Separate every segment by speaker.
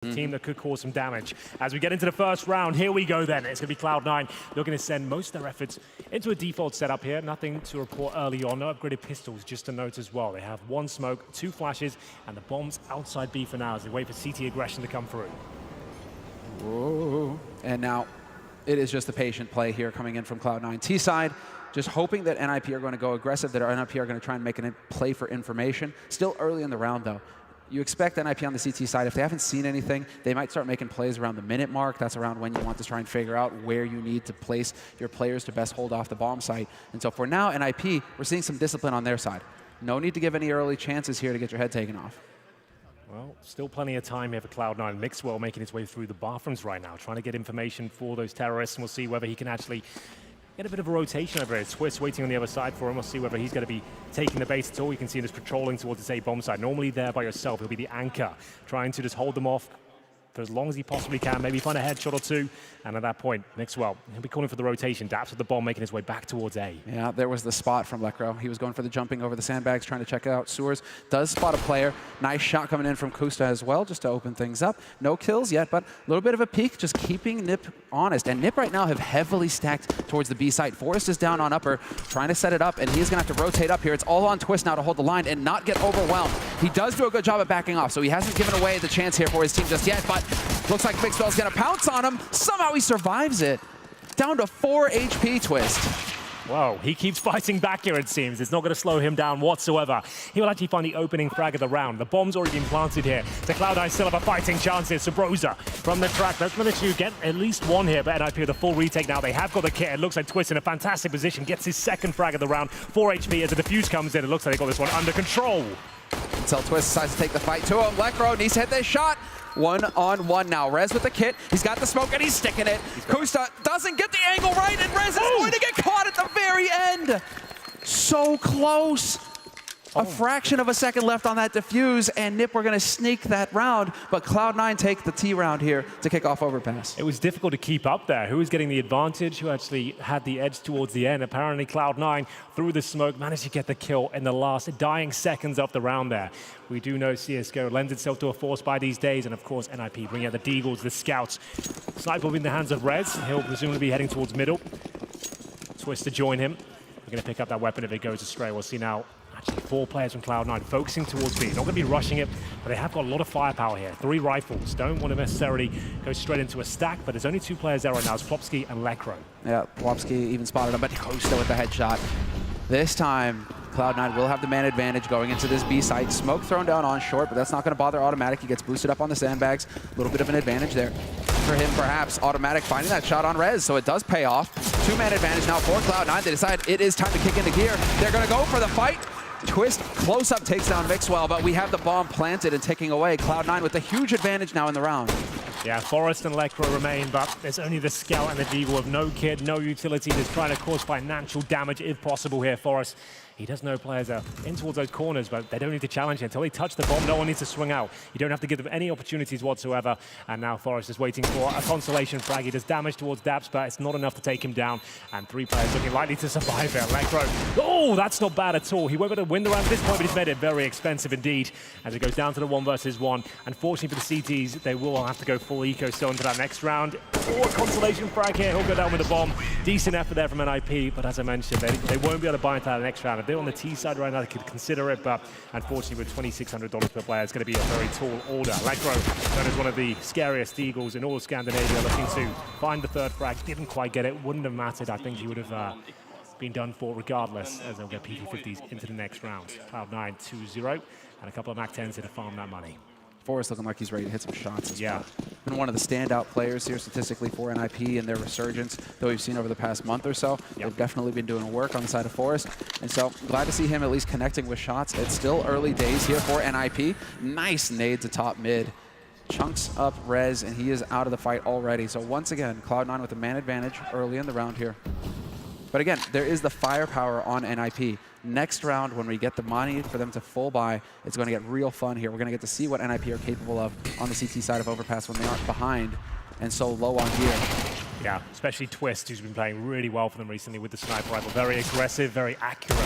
Speaker 1: Team that could cause some damage. As we get into the first round, here we go then. It's going to be Cloud9 looking to send most of their efforts into a default setup here. Nothing to report early on. No upgraded pistols, just a note as well. They have one smoke, two flashes, and the bombs outside B for now as they wait for CT aggression to come through.
Speaker 2: Whoa. And now it is just a patient play here coming in from Cloud9 T side. Just hoping that NiP are going to go aggressive, that our NiP are going to try and make a play for information. Still early in the round though. You expect NiP on the CT side, if they haven't seen anything, they might start making plays around the minute mark. That's around when you want to try and figure out where you need to place your players to best hold off the bomb site. And so for now, NiP, we're seeing some discipline on their side. No need to give any early chances here to get your head taken off.
Speaker 1: Well, still plenty of time here for Cloud9. Mixwell making his way through the bathrooms right now, trying to get information for those terrorists, and we'll see whether he can actually get a bit of a rotation over here. Twist waiting on the other side for him. We'll see whether he's going to be taking the base at all. You can see him just patrolling towards this A bomb side. Normally there by yourself, he'll be the anchor, trying to just hold them off for as long as he possibly can, maybe find a headshot or two, and at that point, Mixwell, he'll be calling for the rotation. Daps with the bomb, making his way back towards A.
Speaker 2: Yeah, there was the spot from Lekro. He was going for the jumping over the sandbags, trying to check out sewers. Does spot a player. Nice shot coming in from Kusta as well, just to open things up. No kills yet, but a little bit of a peek, just keeping NiP honest. And NiP right now have heavily stacked towards the B site. Forrest is down on upper, trying to set it up, and he's going to have to rotate up here. It's all on Twist now to hold the line and not get overwhelmed. He does do a good job at backing off, so he hasn't given away the chance here for his team just yet, but looks like Mixwell's going to pounce on him. Somehow he survives it. Down to 4 HP, Twist.
Speaker 1: Whoa, he keeps fighting back here, it seems. It's not going to slow him down whatsoever. He will actually find the opening frag of the round. The bomb's already been planted here. The Cloud9 still have a fighting chance here. Sabrosa from the track. That's going to get at least one here, but NiP with a full retake now. They have got the kit. It looks like Twist in a fantastic position. Gets his second frag of the round. 4 HP as the defuse comes in. It looks like they got this one under control.
Speaker 2: Until Twist decides to take the fight to him. Lekro needs to hit this shot. 1-on-1 now. Rez with the kit. He's got the smoke and he's sticking it. Kusta doesn't get the angle right, and Rez is going to get caught at the very end. So close. A fraction of a second left on that defuse, and NiP are going to sneak that round, but Cloud9 take the T round here to kick off overpass.
Speaker 1: It was difficult to keep up there. Who was getting the advantage? Who actually had the edge towards the end? Apparently Cloud9, through the smoke, managed to get the kill in the last dying seconds of the round there. We do know CSGO lends itself to a force by these days, and of course NiP bringing out the Deagles, the Scouts. Sniper will be in the hands of Rez. He'll presumably be heading towards middle. Twist to join him. We're going to pick up that weapon if it goes astray. We'll see now. Actually, 4 players from Cloud9 focusing towards B. Not going to be rushing it, but they have got a lot of firepower here. 3 rifles. Don't want to necessarily go straight into a stack, but there's only 2 players there right now. It's Plopsky and Lekro.
Speaker 2: Yeah, Plopsky even spotted him, but Kusta with the headshot. This time, Cloud9 will have the man advantage going into this B site. Smoke thrown down on short, but that's not going to bother Automatic. He gets boosted up on the sandbags. A little bit of an advantage there for him, perhaps. Automatic finding that shot on Rez, so it does pay off. 2-man advantage now for Cloud9. They decide it is time to kick into gear. They're going to go for the fight. Twist close-up takes down Mixwell, but we have the bomb planted and ticking away. Cloud9 with a huge advantage now in the round.
Speaker 1: Yeah, Forrest and Lekro remain, but there's only the Scout and the Deagle with no kit, no utility. Just trying to cause financial damage if possible here. Forrest, he does know players are in towards those corners, but they don't need to challenge it. Until they touch the bomb, no one needs to swing out. You don't have to give them any opportunities whatsoever. And now Forrest is waiting for a consolation frag. He does damage towards Daps, but it's not enough to take him down. And 3 players looking likely to survive there. Lekro, oh, that's not bad at all. He won't be able to win the round at this point, but he's made it very expensive indeed. As it goes down to the 1 versus 1. Unfortunately for the CTs, they will have to go full eco still into that next round. Oh, a consolation frag here. He'll go down with the bomb. Decent effort there from NiP, but as I mentioned, they won't be able to buy into that next round. If they're on the T side right now, they could consider it, but unfortunately with $2,600 per player, it's going to be a very tall order. Lekro, known as one of the scariest Eagles in all of Scandinavia, looking to find the 3rd frag. Didn't quite get it. Wouldn't have mattered. I think he would have been done for regardless, as they'll get PT50s into the next round. Cloud9 2-0, and a couple of MAC-10s here to farm that money.
Speaker 2: Forrest looking like he's ready to hit some shots as
Speaker 1: well.
Speaker 2: Yeah. Been one of the standout players here statistically for NiP and their resurgence that we've seen over the past month or so. Yep. They've definitely been doing work on the side of Forrest. And so glad to see him at least connecting with shots. It's still early days here for NiP. Nice nade to top mid. Chunks up Rez, and he is out of the fight already. So once again, Cloud9 with a man advantage early in the round here. But again, there is the firepower on NiP. Next round, when we get the money for them to full buy, it's going to get real fun here. We're going to get to see what NiP are capable of on the CT side of Overpass when they aren't behind and so low on gear.
Speaker 1: Yeah, especially Twist, who's been playing really well for them recently with the sniper rifle. Very aggressive, very accurate.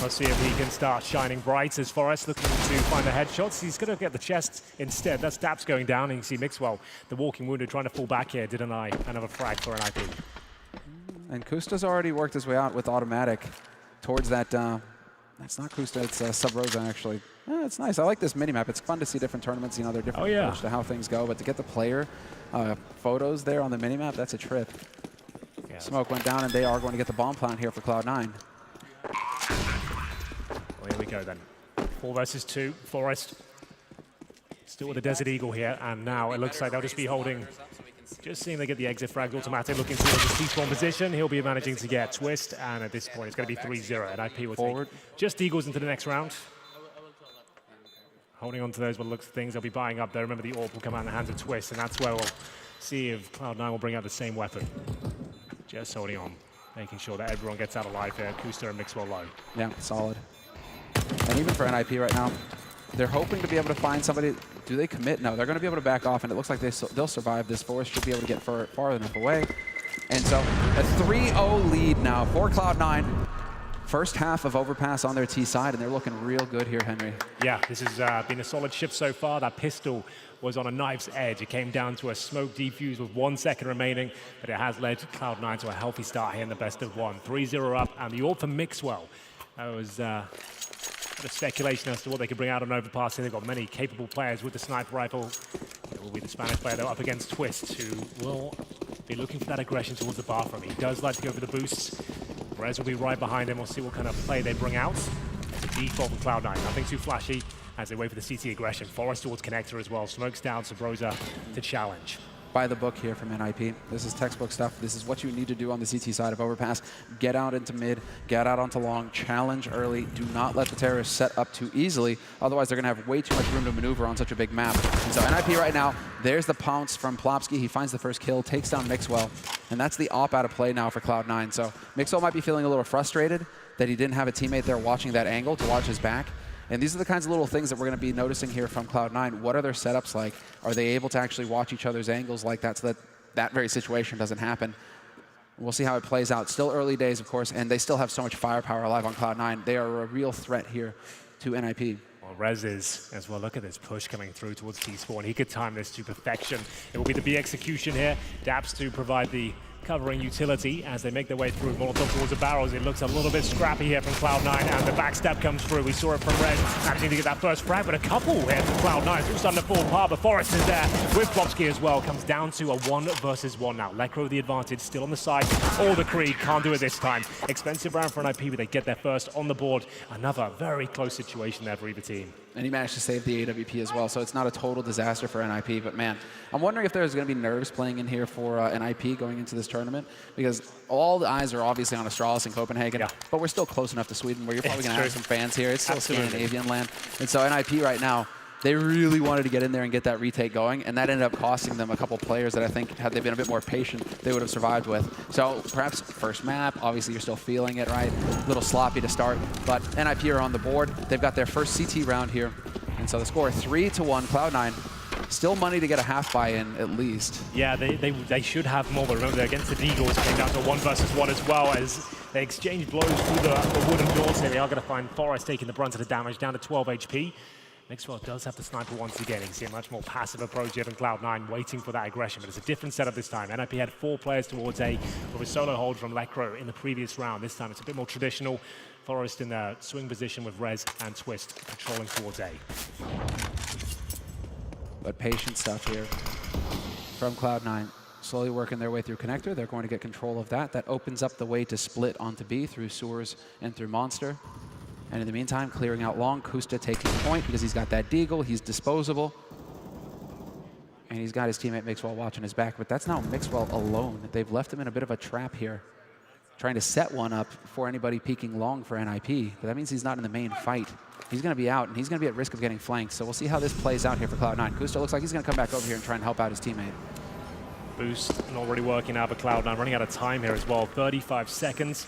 Speaker 1: Let's see if he can start shining bright as Forrest looking to find the headshots. He's going to get the chest instead. That's Daps going down, and you can see Mixwell, the walking wounded, trying to fall back here. Didn't I? Another frag for NiP.
Speaker 2: And Kusta's already worked his way out with automatic towards that. That's not Kusta, it's Sub-Rosa actually. It's nice. I like this minimap. It's fun to see different tournaments. You know, they're different approach to how things go. But to get the player photos there on the minimap, that's a trip. Yeah. Smoke went down, and they are going to get the bomb plant here for Cloud9.
Speaker 1: Well, here we go then. 4 versus 2. Forrest still with the Desert Eagle here, and now it looks like they'll just be holding. Just seeing they get the exit frag automatic, looking towards the T-spawn position. He'll be managing to get Twist, and at this point it's going to be 3-0. And NiP will forward. Take just Eagles into the next round. Holding on to those, what looks things they'll be buying up there. Remember, the AWP will come out in the hands of Twist, and that's where we'll see if Cloud9 will bring out the same weapon. Just holding on, making sure that everyone gets out alive here. Kusta and Mixwell low.
Speaker 2: Yeah, solid. And even for NiP right now, they're hoping to be able to find somebody. Do they commit? No, they're going to be able to back off, and it looks like they'll survive this. Forrest should be able to get far enough away. And so a 3-0 lead now for Cloud9. First half of Overpass on their T side, and they're looking real good here, Henry.
Speaker 1: Yeah, this has been a solid shift so far. That pistol was on a knife's edge. It came down to a smoke defuse with 1 second remaining, but it has led Cloud9 to a healthy start here in the best of 1. 3-0 up, and the AWP for Mixwell. That was a speculation as to what they could bring out on Overpass. They've got many capable players with the sniper rifle. It will be the Spanish player though up against Twist, who will be looking for that aggression towards the bathroom. He does like to go for the boosts. Rez will be right behind him. We'll see what kind of play they bring out. It's a default for Cloud9. Nothing too flashy as they wait for the CT aggression. Forrest towards connector as well. Smokes down, Sub-Rosa to challenge.
Speaker 2: By the book here from NiP. This is textbook stuff. This is what you need to do on the CT side of Overpass. Get out into mid, get out onto long, challenge early. Do not let the terrorists set up too easily. Otherwise, they're going to have way too much room to maneuver on such a big map. And so NiP right now, there's the pounce from Plopsky. He finds the first kill, takes down Mixwell. And that's the op out of play now for Cloud9. So Mixwell might be feeling a little frustrated that he didn't have a teammate there watching that angle to watch his back. And these are the kinds of little things that we're going to be noticing here from Cloud9. What are their setups like? Are they able to actually watch each other's angles like that so that that very situation doesn't happen? We'll see how it plays out. Still early days, of course, and they still have so much firepower alive on Cloud9. They are a real threat here to NiP.
Speaker 1: Well, Rez is as well. Look at this push coming through towards T-spawn. He could time this to perfection. It will be the B execution here. Daps to provide the covering utility as they make their way through Molotov towards the barrels. It looks a little bit scrappy here from Cloud9, and the backstep comes through. We saw it from Red, managing to get that first frag, but a couple here from Cloud9. It's all starting to fall apart, but Forrest is there with Plopsky as well. Comes down to a 1 versus 1 now. Lekro the advantage, still on the side. All the Creed can't do it this time. Expensive round for NiP, but they get their first on the board. Another very close situation there for either team.
Speaker 2: And he managed to save the AWP as well, so it's not a total disaster for NiP. But man, I'm wondering if there's going to be nerves playing in here for NiP going into this tournament, because all the eyes are obviously on Astralis in Copenhagen, but we're still close enough to Sweden where you're probably going to have some fans here. It's still Scandinavian land. And so NiP right now, they really wanted to get in there and get that retake going, and that ended up costing them a couple players that I think, had they been a bit more patient, they would have survived with. So perhaps first map, obviously you're still feeling it, right? A little sloppy to start, but NiP are on the board. They've got their first CT round here, and so the score 3-1, Cloud9. Still money to get a half buy-in, at least. Yeah,
Speaker 1: they should have more, but remember, they're against the Eagles, came down to 1 versus 1 as well, as they exchange blows through the wooden doors here. They are going to find Forrest taking the brunt of the damage, down to 12 HP. Mixwell does have the sniper once again. You can see a much more passive approach here than Cloud9, waiting for that aggression, but it's a different setup this time. NiP had 4 players towards A, with a solo hold from Lekro in the previous round. This time it's a bit more traditional. Forrest in the swing position with Rez and Twist patrolling towards A.
Speaker 2: But patient stuff here from Cloud9. Slowly working their way through connector. They're going to get control of that. That opens up the way to split onto B through sewers and through monster. And in the meantime, clearing out long. Kusta taking point because he's got that deagle. He's disposable. And he's got his teammate Mixwell watching his back. But that's now Mixwell alone. They've left him in a bit of a trap here, trying to set one up for anybody peeking long for NiP. But that means he's not in the main fight. He's going to be out, and he's going to be at risk of getting flanked. So we'll see how this plays out here for Cloud9. Kusta looks like he's going to come back over here and try and help out his teammate.
Speaker 1: Boost not already working out for Cloud9, running out of time here as well. 35 seconds.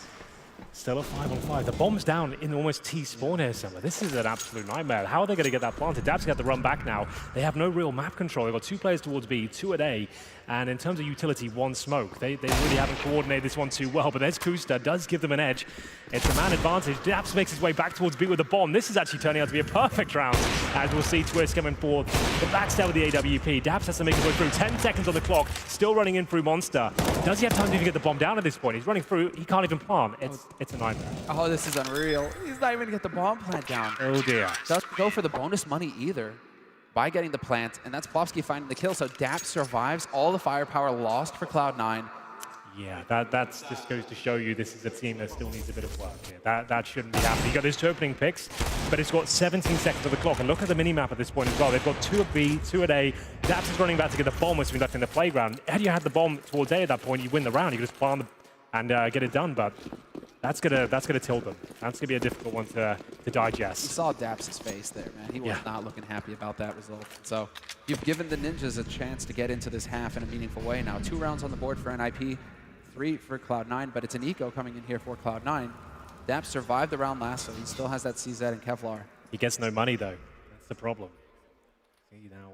Speaker 1: Still a 5-on-5. The bomb's down in almost T spawn here somewhere. This is an absolute nightmare. How are they going to get that planted? Dab's got to run back now. They have no real map control. They've got 2 players towards B, 2 at A. And in terms of utility, 1 smoke. They really haven't coordinated this one too well. But there's Kusta, does give them an edge. It's a man advantage. Dabs makes his way back towards B with the bomb. This is actually turning out to be a perfect round. As we'll see Twist coming forward. The backstab with the AWP. Dabs has to make his way through. 10 seconds on the clock. Still running in through Monster. Does he have time to even get the bomb down at this point? He's running through. He can't even plant. It's a nightmare.
Speaker 2: Oh, this is unreal. He's not even going to get the bomb plant down.
Speaker 1: Oh, dear.
Speaker 2: Doesn't go for the bonus money either by getting the plant, and that's Plofsky finding the kill. So Daps survives. All the firepower lost for Cloud9.
Speaker 1: Yeah, that just goes to show you this is a team that still needs a bit of work here. That shouldn't be happening. You got those 2 opening picks, but it's got 17 seconds of the clock. And look at the mini-map at this point as well. They've got 2 at B, 2 at A. Daps is running back to get the bomb which has been left in the playground. Had you had the bomb towards A at that point, you win the round. You could just plant and get it done, but that's gonna tilt them. That's gonna be a difficult one to digest.
Speaker 2: You saw Daps' face there, man. He was not looking happy about that result. So you've given the Ninjas a chance to get into this half in a meaningful way now. 2 rounds on the board for NiP, 3 for Cloud9, but it's an eco coming in here for Cloud9. Daps survived the round last, so he still has that CZ and Kevlar.
Speaker 1: He gets no money though. That's the problem. See now,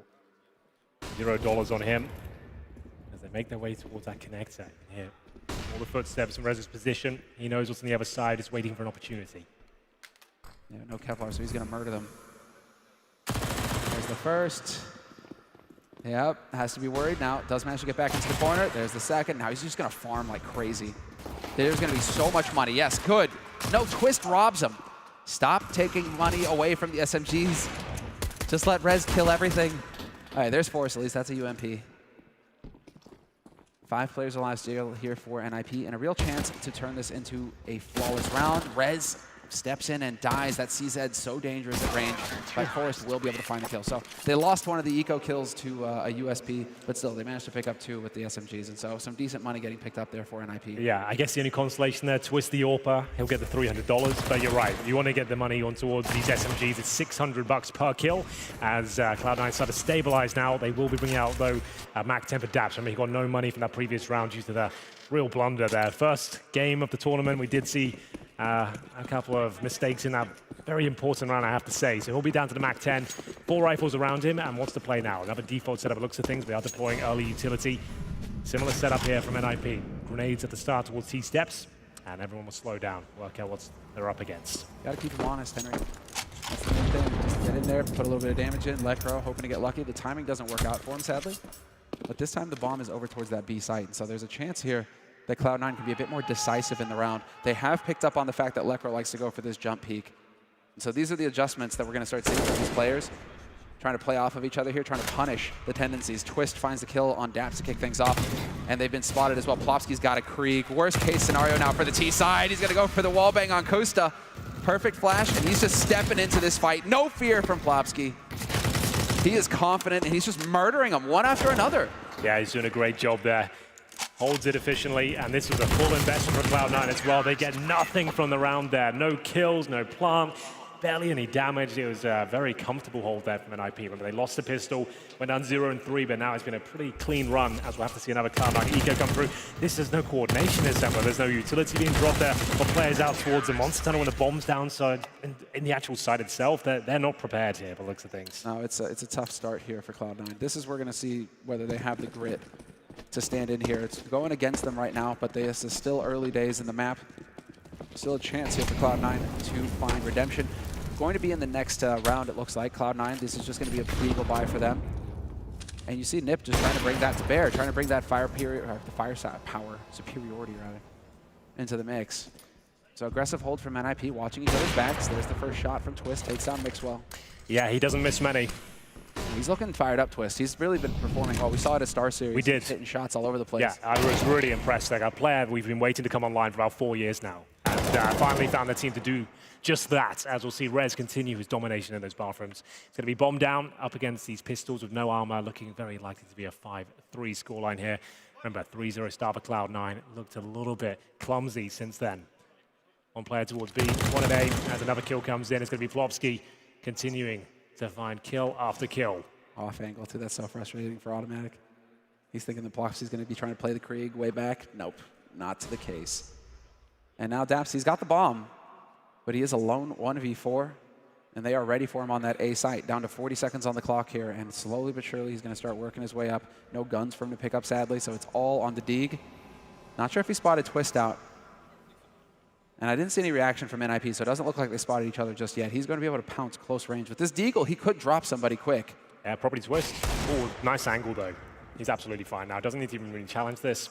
Speaker 1: $0 on him as they make their way towards that connector here. All the footsteps in Rez's position. He knows what's on the other side. He's waiting for an opportunity.
Speaker 2: Yeah, no Kevlar, so he's going to murder them. There's the first. Yep, has to be worried now. Does manage to get back into the corner. There's the second. Now he's just going to farm like crazy. There's going to be so much money. Yes, good. No, Twist robs him. Stop taking money away from the SMGs. Just let Rez kill everything. All right, there's Force at least. That's a UMP. 5 players alive still here for NiP, and a real chance to turn this into a flawless round. Rez steps in and dies. That CZ so dangerous at range, but Forrest will be able to find the kill. So they lost one of the eco kills to a USP, but still they managed to pick up 2 with the SMGs, and so some decent money getting picked up there for NiP.
Speaker 1: Yeah, I guess the only consolation there, Twist the AWPer, he'll get the $300, but you're right. You want to get the money on towards these SMGs. It's $600 per kill. As Cloud9 start to stabilize now, they will be bringing out, though, Mac 10 for Daps. I mean, he got no money from that previous round due to the real blunder there. First game of the tournament, we did see a couple of mistakes in that very important round, I have to say. So he'll be down to the Mac 10, 4 rifles around him, and what's the play now? Another default setup, it looks of things. We are deploying early utility. Similar setup here from NiP. Grenades at the start towards T steps, and everyone will slow down, work out what they're up against.
Speaker 2: Got to keep him honest, Henry. That's the main thing. Just get in there, put a little bit of damage in. Lekro hoping to get lucky. The timing doesn't work out for him, sadly. But this time the bomb is over towards that B site, and so there's a chance here that Cloud9 can be a bit more decisive in the round. They have picked up on the fact that Lekro likes to go for this jump peek. And so these are the adjustments that we're going to start seeing from these players, trying to play off of each other here, trying to punish the tendencies. Twist finds the kill on Daps to kick things off, and they've been spotted as well. Plofsky's got a Krieg. Worst case scenario now for the T side. He's going to go for the wallbang on Costa. Perfect flash, and he's just stepping into this fight. No fear from Plofsky. He is confident, and he's just murdering them one after another.
Speaker 1: Yeah, he's doing a great job there. Holds it efficiently, and this was a full investment for Cloud9 as well. They get nothing from the round there. No kills, no plant, barely any damage. It was a very comfortable hold there from NiP. Remember, they lost the pistol, went down 0-3, but now it's been a pretty clean run, as we'll have to see another Cloud9 eco come through. There's no coordination in December. There's no utility being dropped there. Got players out towards the monster tunnel when the bomb's down, so in the actual site itself, they're not prepared here by the looks of things.
Speaker 2: No, it's a tough start here for Cloud9. This is where we're going to see whether they have the grit to stand in here. It's going against them right now, but this is still early days in the map. Still a chance here for Cloud9 to find redemption. Going to be in the next round, it looks like. Cloud9, this is just going to be a legal buy for them. And you see NiP just trying to bring that to bear, trying to bring that power superiority rather, into the mix. So aggressive hold from NiP, watching each other's backs. There's the first shot from Twist, takes down Mixwell.
Speaker 1: Yeah, he doesn't miss many.
Speaker 2: He's looking fired up, Twist. He's really been performing well. We saw it at Star Series.
Speaker 1: We did.
Speaker 2: He's hitting shots all over the place.
Speaker 1: Yeah, I was really impressed. Like a player we've been waiting to come online for about 4 years now. And finally found the team to do just that, as we'll see Rez continue his domination in those bathrooms. It's going to be bombed down up against these pistols with no armor, looking very likely to be a 5-3 scoreline here. Remember, 3-0 start for Cloud9. Looked a little bit clumsy since then. One player towards B, one at A, as another kill comes in. It's going to be Plofsky continuing to find kill after kill.
Speaker 2: Off angle too, that's so frustrating for Automatic. He's thinking that Plofsky's going to be trying to play the Krieg way back. Nope, not to the case. And now Daps, he's got the bomb, but he is alone 1v4, and they are ready for him on that A site. Down to 40 seconds on the clock here, and slowly but surely he's going to start working his way up. No guns for him to pick up, sadly, so it's all on the Deeg. Not sure if he spotted Twist out. And I didn't see any reaction from NiP, so it doesn't look like they spotted each other just yet. He's going to be able to pounce close range. With this Deagle, he could drop somebody quick.
Speaker 1: Yeah, probably Twist. Oh, nice angle, though. He's absolutely fine now. Doesn't need to even really challenge this.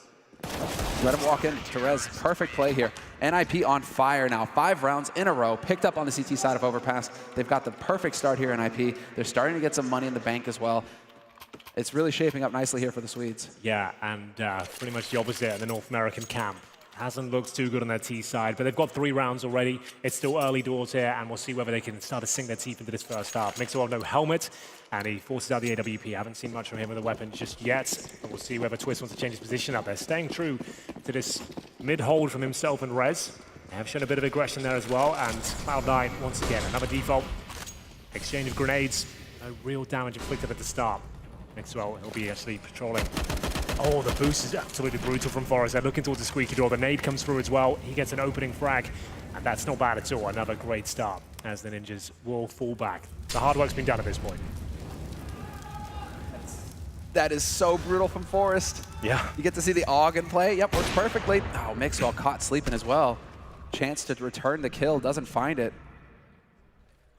Speaker 2: Let him walk in. Therese, perfect play here. NiP on fire now. 5 rounds in a row, picked up on the CT side of Overpass. They've got the perfect start here, NiP. They're starting to get some money in the bank as well. It's really shaping up nicely here for the Swedes.
Speaker 1: Yeah, and pretty much the opposite in the North American camp. Hasn't looked too good on their T side, but they've got 3 rounds already. It's still early doors here, and we'll see whether they can start to sink their teeth into this first half. Mixwell, no helmet, and he forces out the AWP. Haven't seen much from him with a weapon just yet, and we'll see whether Twist wants to change his position up there. Staying true to this mid-hold from himself and Rez. They have shown a bit of aggression there as well, and Cloud9, once again, another default. Exchange of grenades, no real damage inflicted at the start. Mixwell, he'll be actually patrolling. Oh, the boost is absolutely brutal from Forest. They're looking towards the squeaky door. The nade comes through as well. He gets an opening frag, and that's not bad at all. Another great start as the Ninjas will fall back. The hard work's been done at this point.
Speaker 2: That is so brutal from Forest.
Speaker 1: Yeah.
Speaker 2: You get to see the AUG in play. Yep, works perfectly. Oh, Mixwell caught sleeping as well. Chance to return the kill, doesn't find it.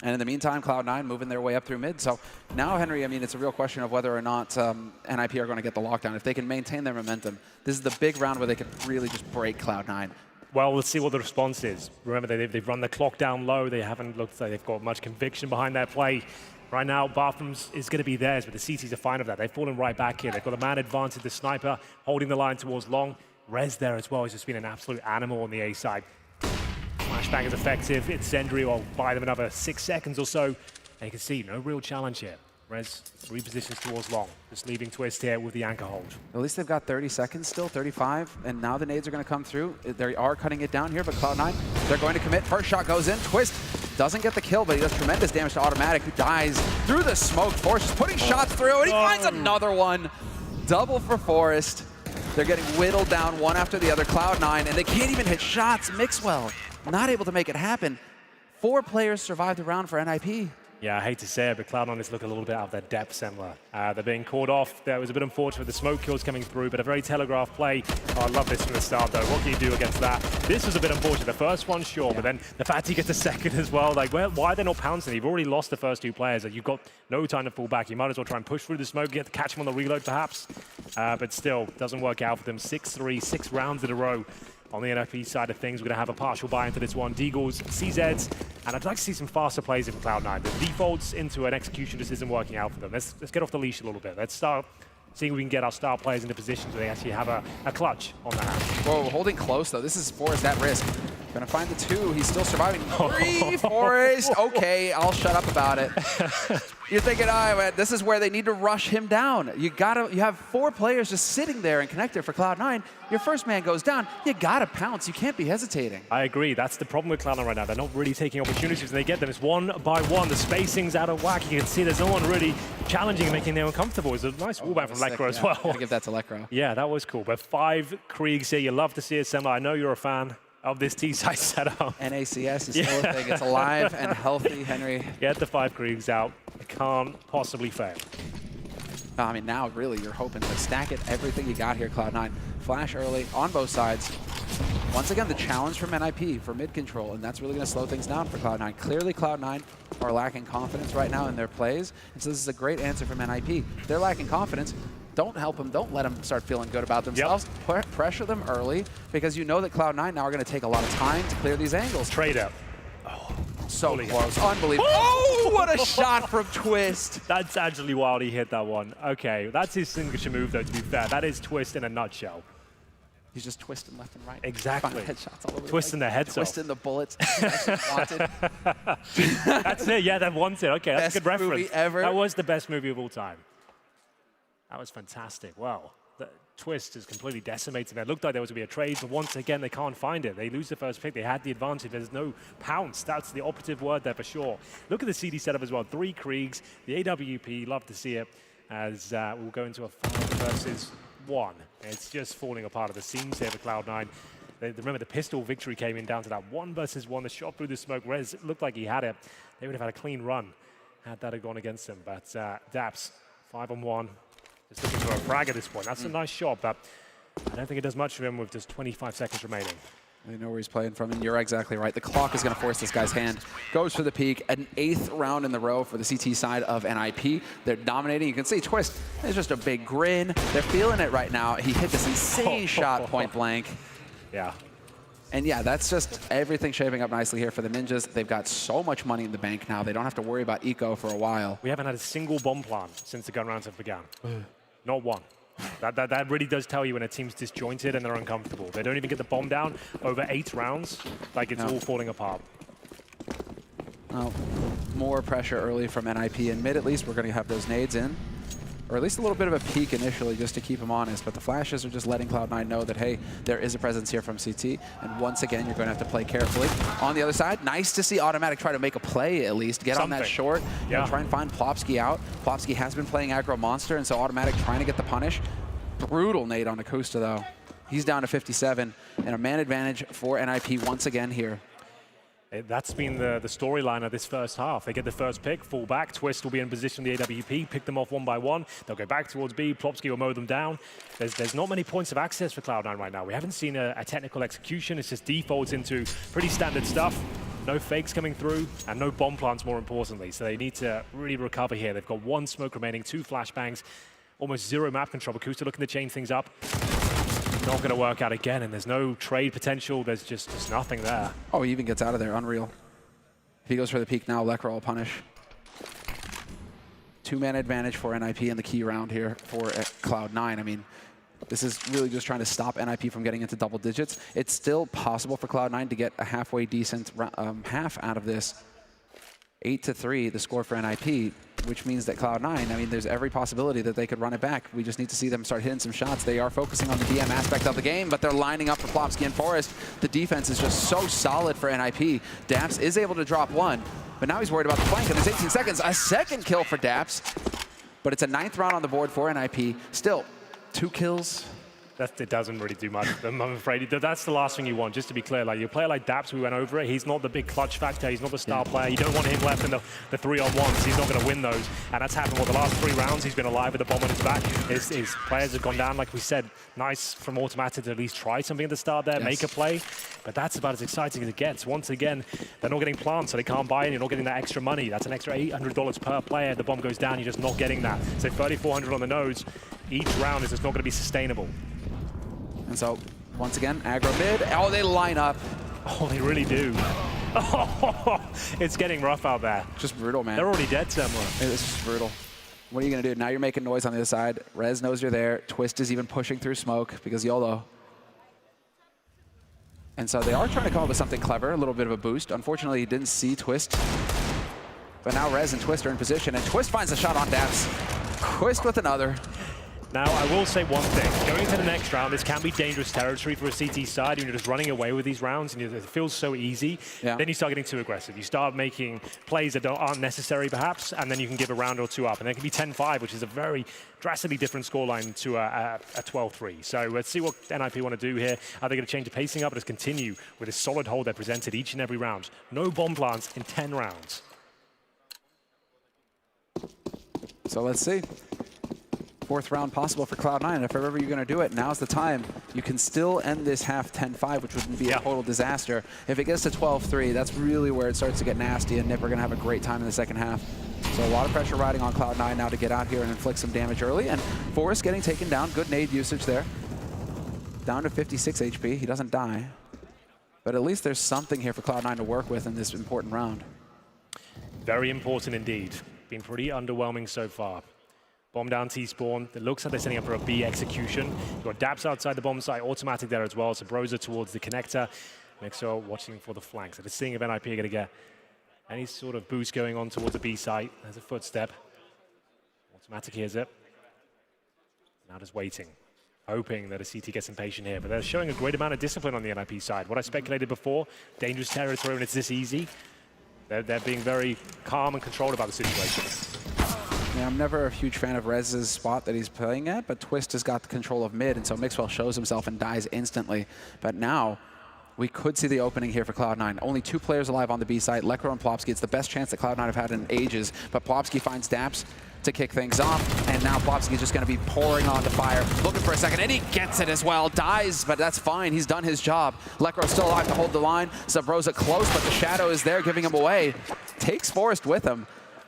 Speaker 2: And in the meantime, Cloud9 moving their way up through mid. So now, Henry, I mean, it's a real question of whether or not NiP are going to get the lockdown. If they can maintain their momentum, this is the big round where they can really just break Cloud9.
Speaker 1: Well, let's see what the response is. Remember, they've run the clock down low. They haven't looked like they've got much conviction behind their play. Right now, Bathrooms is going to be theirs, but the CTs are fine of that. They've fallen right back here. They've got a man advantage, the sniper, holding the line towards long. Rez there as well. He's just been an absolute animal on the A side. Flashbang is effective. Incendiary will buy them another 6 seconds or so. And you can see no real challenge here. Rez repositions towards long, just leaving Twist here with the anchor hold.
Speaker 2: At least they've got 30 seconds still, 35, and now the nades are going to come through. They are cutting it down here, but Cloud9, they're going to commit. First shot goes in. Twist doesn't get the kill, but he does tremendous damage to Automatic, who dies through the smoke. Forest is putting shots through, and he finds another one. Double for Forest. They're getting whittled down one after the other. Cloud9, and they can't even hit shots. Mixwell not able to make it happen. 4 players survived the round for NiP.
Speaker 1: Yeah, I hate to say it, but Cloud9 is looking a little bit out of their depth, Semler. They're being caught off. That was a bit unfortunate with the smoke kills coming through, but a very telegraphed play. Oh, I love this from the start, though. What can you do against that? This was a bit unfortunate. The first one, sure, but then the fact he gets a second as well. Like, well, why are they not pouncing? You've already lost the first 2 players. You've got no time to fall back. You might as well try and push through the smoke, get to catch him on the reload, perhaps. But still, doesn't work out for them. 6-3, 6 rounds in a row. On the NiP side of things, we're going to have a partial buy into this one. Deagles, CZs, and I'd like to see some faster plays from Cloud9. The defaults into an execution just isn't working out for them. Let's get off the leash a little bit. Let's start seeing if we can get our star players into positions where they actually have a clutch on the hand.
Speaker 2: Whoa, holding close, though. This is Forest at risk. Gonna find the 2. He's still surviving. 3, Forest. Okay, I'll shut up about it. You're thinking, oh, this is where they need to rush him down. You have 4 players just sitting there and connected for Cloud9. Your first man goes down. You gotta pounce. You can't be hesitating.
Speaker 1: I agree. That's the problem with Cloud9 right now. They're not really taking opportunities when they get them. It's one by one. The spacing's out of whack. You can see there's no one really challenging and making them uncomfortable. It's a nice wallback from Lekro as well.
Speaker 2: Gotta give that to Lekro.
Speaker 1: Yeah, that was cool. But 5 Kriegs here. You love to see it, Semler. I know you're a fan of this T-side setup.
Speaker 2: NACS is still a thing. It's alive and healthy, Henry.
Speaker 1: Get the 5 Kriegs out. It can't possibly fail.
Speaker 2: I mean, now really you're hoping to stack it, everything you got here, Cloud9. Flash early on both sides. Once again, the challenge from NiP for mid control, and that's really going to slow things down for Cloud9. Clearly, Cloud9 are lacking confidence right now in their plays, and so this is a great answer from NiP. If they're lacking confidence, don't help them. Don't let them start feeling good about themselves. Yep. Pressure them early, because you know that Cloud9 now are going to take a lot of time to clear these angles.
Speaker 1: Trade up.
Speaker 2: Oh, so close. Unbelievable. Oh, what a shot from Twist.
Speaker 1: That's actually wild he hit that one. Okay, that's his signature move, though, to be fair. That is Twist in a nutshell.
Speaker 2: He's just twisting left and right.
Speaker 1: Exactly.
Speaker 2: Headshots all over
Speaker 1: twisting the heads off.
Speaker 2: Twisting the bullets. Wanted.
Speaker 1: That's it. Yeah, that wanted. Okay, that's a good reference.
Speaker 2: Movie ever.
Speaker 1: That was the best movie of all time. That was fantastic. Wow. The Twist is completely decimated. It looked like there was going to be a trade, but once again, they can't find it. They lose the first pick. They had the advantage. There's no pounce. That's the operative word there for sure. Look at the CD setup as well. 3 Kriegs. The AWP, love to see it, as we'll go into a 5 versus 1. It's just falling apart at the seams here for Cloud9. Remember, the pistol victory came in down to that 1 versus 1. The shot through the smoke. Rez looked like he had it. They would have had a clean run had that have gone against him. But Daps, 5-on-1. Just looking for a frag at this point. That's a nice shot, but I don't think it does much for him with just 25 seconds remaining.
Speaker 2: They know where he's playing from, and you're exactly right. The clock is going to force this guy's hand. Goes for the peak. An 8th round in the row for the CT side of NiP. They're dominating. You can see Twist, there's just a big grin. They're feeling it right now. He hit this insane shot point blank.
Speaker 1: Yeah.
Speaker 2: And yeah, that's just everything shaping up nicely here for the Ninjas. They've got so much money in the bank now. They don't have to worry about eco for a while.
Speaker 1: We haven't had a single bomb plant since the gun rounds have begun. Not one. That really does tell you when a team's disjointed and they're uncomfortable. They don't even get the bomb down over 8 rounds, like it's all falling apart.
Speaker 2: Well, more pressure early from NiP in mid, at least. We're going to have those nades in. Or at least a little bit of a peek initially just to keep him honest. But the flashes are just letting Cloud9 know that, hey, there is a presence here from CT. And once again, you're going to have to play carefully. On the other side, nice to see Automatic try to make a play at least. Get on that short. You know, try and find Plopsky out. Plopsky has been playing aggro monster, and so Automatic trying to get the punish. Brutal nade on Acosta, though. He's down to 57. And a man advantage for NiP once again here.
Speaker 1: That's been the storyline of this first half. They get the first pick, fall back. Twist will be in position the AWP, pick them off 1 by 1. They'll go back towards B. Plopsky will mow them down. There's not many points of access for Cloud9 right now. We haven't seen a technical execution. It's just defaults into pretty standard stuff. No fakes coming through, and no bomb plants, more importantly. So they need to really recover here. They've got 1 smoke remaining, 2 flashbangs, almost 0 map control. Akusta looking to change things up. Not going to work out again, and there's no trade potential. There's just nothing there.
Speaker 2: Oh, he even gets out of there. Unreal. If he goes for the peak now, Lekra will punish. 2-man advantage for NiP in the key round here for Cloud9. I mean, this is really just trying to stop NiP from getting into double digits. It's still possible for Cloud9 to get a halfway decent half out of this. 8-3, the score for NiP, which means that Cloud9, I mean, there's every possibility that they could run it back. We just need to see them start hitting some shots. They are focusing on the DM aspect of the game, but they're lining up for Plopsky and Forest. The defense is just so solid for NiP. Daps is able to drop 1, but now he's worried about the flank, and there's 18 seconds. A second kill for Daps, but it's a 9th round on the board for NiP. Still, 2 kills.
Speaker 1: It doesn't really do much for them, I'm afraid. That's the last thing you want, just to be clear. Like, you play like Daps, we went over it. He's not the big clutch factor. He's not the star player. You don't want him left in the 3-on-1s. He's not going to win those. And that's happened, the last 3 rounds. He's been alive with the bomb on his back. His players have gone down. Like we said, nice from Automatic to at least try something at the start there, make a play. But that's about as exciting as it gets. Once again, they're not getting plants, so they can't buy in. You're not getting that extra money. That's an extra $800 per player. The bomb goes down, you're just not getting that. So 3,400 on the nodes. Each round is just not going to be sustainable.
Speaker 2: And so, once again, aggro mid. Oh, they line up.
Speaker 1: Oh, they really do. Oh, it's getting rough out there.
Speaker 2: Just brutal, man.
Speaker 1: They're already dead somewhere.
Speaker 2: It's just brutal. What are you going to do? Now you're making noise on the other side. Rez knows you're there. Twist is even pushing through smoke because YOLO. And so they are trying to come up with something clever, a little bit of a boost. Unfortunately, he didn't see Twist. But now Rez and Twist are in position, and Twist finds a shot on Daps. Twist with another.
Speaker 1: Now, I will say one thing. Going into the next round, this can be dangerous territory for a CT side. You're just running away with these rounds, and it feels so easy. Yeah. Then you start getting too aggressive. You start making plays that aren't necessary, perhaps, and then you can give a round or 2 up. And then it can be 10-5, which is a very drastically different scoreline to a 12-3. So let's see what NiP want to do here. Are they going to change the pacing up or just continue with a solid hold they're presented each and every round? No bomb plants in 10 rounds.
Speaker 2: So let's see. 4th round possible for Cloud9, and if ever you're going to do it, now's the time. You can still end this half 10-5, which wouldn't be a total disaster. If it gets to 12-3, that's really where it starts to get nasty, and NiP are going to have a great time in the second half. So a lot of pressure riding on Cloud9 now to get out here and inflict some damage early, and Forrest getting taken down. Good nade usage there. Down to 56 HP. He doesn't die. But at least there's something here for Cloud9 to work with in this important round. Very important indeed. Been pretty underwhelming so far. Bomb down T-spawn. It looks like they're setting up for a B execution. You've got Daps outside the bomb site, Automatic there as well. So Broza towards the connector. Mixo watching for the flank. So just seeing if NiP are going to get any sort of boost going on towards the B site. There's a footstep. Automatic hears it. Now just waiting, hoping that a CT gets impatient here. But they're showing a great amount of discipline on the NiP side. What I speculated before, dangerous territory when it's this easy. They're being very calm and controlled about the situation. mean, I'm never a huge fan of Rez's spot that he's playing at, but Twist has got the control of mid, and so Mixwell shows himself and dies instantly. But now, we could see the opening here for Cloud9. Only 2 players alive on the B site. Lekr0 and Plopsky. It's the best chance that Cloud9 have had in ages, but Plopsky finds Daps to kick things off, and now Plopsky is just going to be pouring on the fire, looking for a second, and he gets it as well. Dies, but that's fine. He's done his job. Lekr0 still alive to hold the line. Subrosa close, but the shadow is there, giving him away. Takes Forest with him.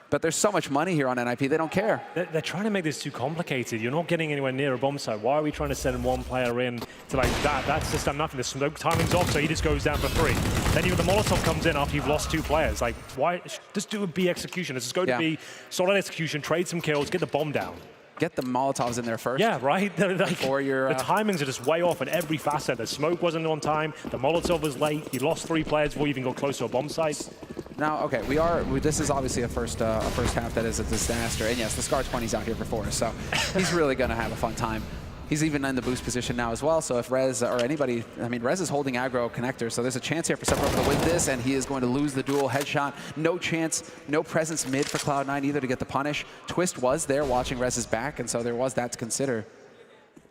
Speaker 2: But there's so much money here on NiP, they don't care.
Speaker 1: They're trying to make this too complicated. You're not getting anywhere near a bomb site. Why are we trying to send one player in to like that? That's just done nothing. The smoke timing's off, so he just goes down for 3. Then even the Molotov comes in after you've lost 2 players. Like, why? Just do a B execution. Let's just go to B, solid execution, trade some kills, get the bomb down.
Speaker 2: Get the Molotovs in there first.
Speaker 1: Yeah, right? Like,
Speaker 2: before your,
Speaker 1: the timings are just way off in every facet. The smoke wasn't on time. The Molotov was late. You lost 3 players before you even got close to a bomb site.
Speaker 2: Now, okay, this is obviously a first half that is a disaster. And yes, the Scar 20's out here for Forest, so he's really going to have a fun time. He's even in the boost position now as well, so if Rez or anybody, I mean, Rez is holding aggro connector, so there's a chance here for Subrosa to win this, and he is going to lose the duel. Headshot, no chance, no presence mid for Cloud9 either to get the punish. Twist was there watching Rez's back, and so there was that to consider.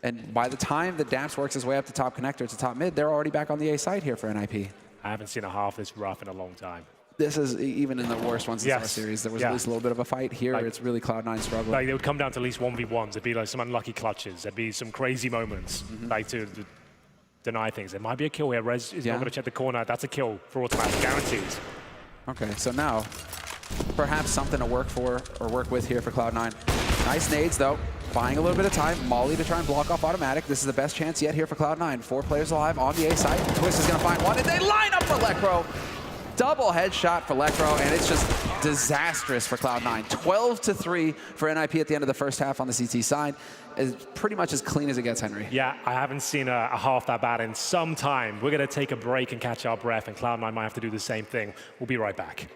Speaker 2: And by the time that Daps works his way up to top connector to top mid, they're already back on the A side here for NiP.
Speaker 1: I haven't seen a half this rough in a long time.
Speaker 2: This is, even in the worst ones in our series, there was at least a little bit of a fight. Here, like, it's really Cloud9 struggling.
Speaker 1: Like, they would come down to at least 1v1s. There'd be like some unlucky clutches. There'd be some crazy moments, like to deny things. There might be a kill here. Rez is not going to check the corner. That's a kill for automatic, guaranteed.
Speaker 2: Okay, so now, perhaps something to work for, or work with here for Cloud9. Nice nades, though. Buying a little bit of time. Molly to try and block off automatic. This is the best chance yet here for Cloud9. 4 players alive on the A side. Twist is going to find one, and they line up for Lekr0. Double headshot for Lekr0, and it's just disastrous for Cloud9. 12-3 for NiP at the end of the first half on the CT side. Is pretty much as clean as it gets, Henry.
Speaker 1: Yeah, I haven't seen a half that bad in some time. We're going to take a break and catch our breath, and Cloud9 might have to do the same thing. We'll be right back.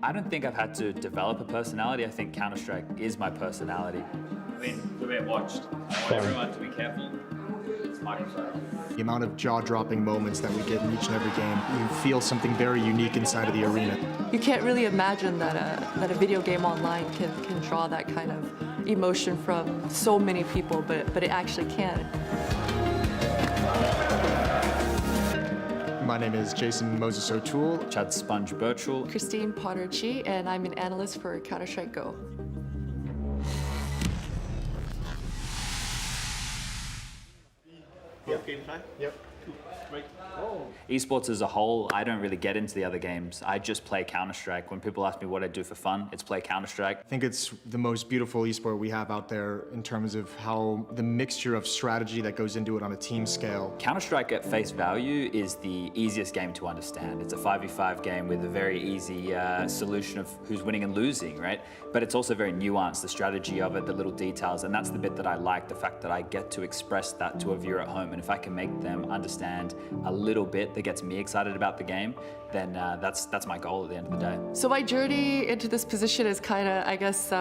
Speaker 3: I don't think I've had to develop a personality. I think Counter-Strike is my personality.
Speaker 4: We're being watched. I want everyone to be careful. It's Microsoft.
Speaker 5: The amount of jaw-dropping moments that we get in each and every game, you feel something very unique inside of the arena.
Speaker 6: You can't really imagine that a video game online can draw that kind of emotion from so many people, but it actually can.
Speaker 5: My name is Jason Moses O'Toole.
Speaker 3: Chad Sponge Birchall.
Speaker 6: Christine Potter-Chi, and I'm an analyst for Counter-Strike Go.
Speaker 5: Yep.
Speaker 3: Esports as a whole, I don't really get into the other games. I just play Counter-Strike. When people ask me what I do for fun, it's play Counter-Strike.
Speaker 5: I think it's the most beautiful esport we have out there in terms of how the mixture of strategy that goes into it on a team scale.
Speaker 3: Counter-Strike at face value is the easiest game to understand. It's a 5v5 game with a very easy solution of who's winning and losing, right? But it's also very nuanced, the strategy of it, the little details, and that's the bit that I like, the fact that I get to express that to a viewer at home, and if I can make them understand a little bit that gets me excited about the game, then that's my goal at the end of the day.
Speaker 6: So my journey into this position is kind of, I guess,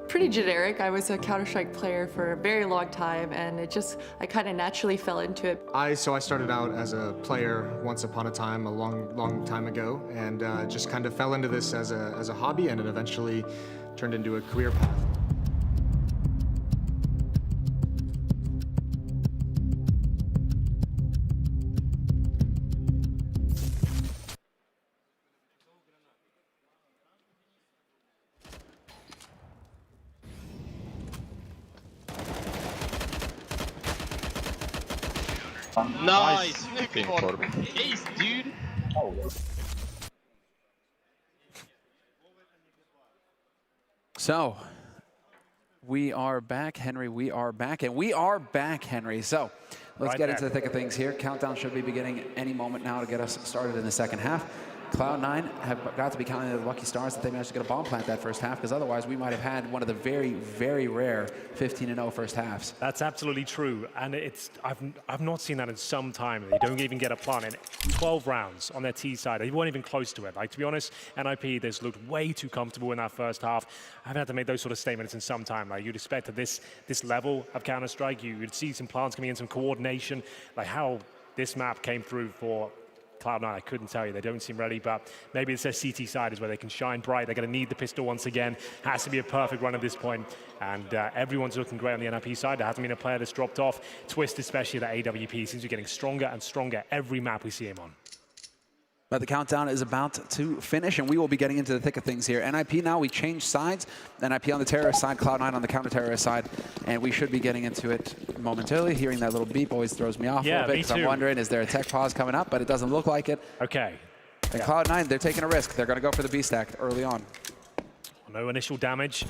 Speaker 6: pretty generic. I was a Counter-Strike player for a very long time, and I kind of naturally fell into it.
Speaker 5: So I started out as a player once upon a time, a long time ago, and just kind of fell into this as a hobby, and it eventually turned into a career path.
Speaker 4: Nice! Ace, dude!
Speaker 2: So, we are back, Henry. We are back, and we are back, Henry. So, let's get into the thick of things here. Countdown should be beginning any moment now to get us started in the second half. Cloud9 have got to be counting the lucky stars that they managed to get a bomb plant that first half, because otherwise we might have had one of the very, very rare 15-0 first halves.
Speaker 1: That's absolutely true, and I've not seen that in some time. They don't even get a plant in 12 rounds on their T side. They weren't even close to it. Like, to be honest, NiP, they looked way too comfortable in that first half. I haven't had to make those sort of statements in some time. Like, you'd expect at this level of Counter-Strike, you'd see some plants coming in, some coordination, like how this map came through for Cloud9, I couldn't tell you. They don't seem ready, but maybe it's their CT side is where they can shine bright. They're going to need the pistol once again. Has to be a perfect run at this point. And everyone's looking great on the NiP side. There hasn't been a player that's dropped off. Twist, especially that AWP, seems to be getting stronger and stronger every map we see him on.
Speaker 2: But the countdown is about to finish, and we will be getting into the thick of things here. NiP now, we changed sides. NiP on the terrorist side, Cloud9 on the counter-terrorist side, and we should be getting into it momentarily. Hearing that little beep always throws me off a little bit, because I'm wondering, is there a tech pause coming up? But it doesn't look like it.
Speaker 1: Okay.
Speaker 2: And Cloud9, they're taking a risk. They're going to go for the B-stack early on.
Speaker 1: No initial damage.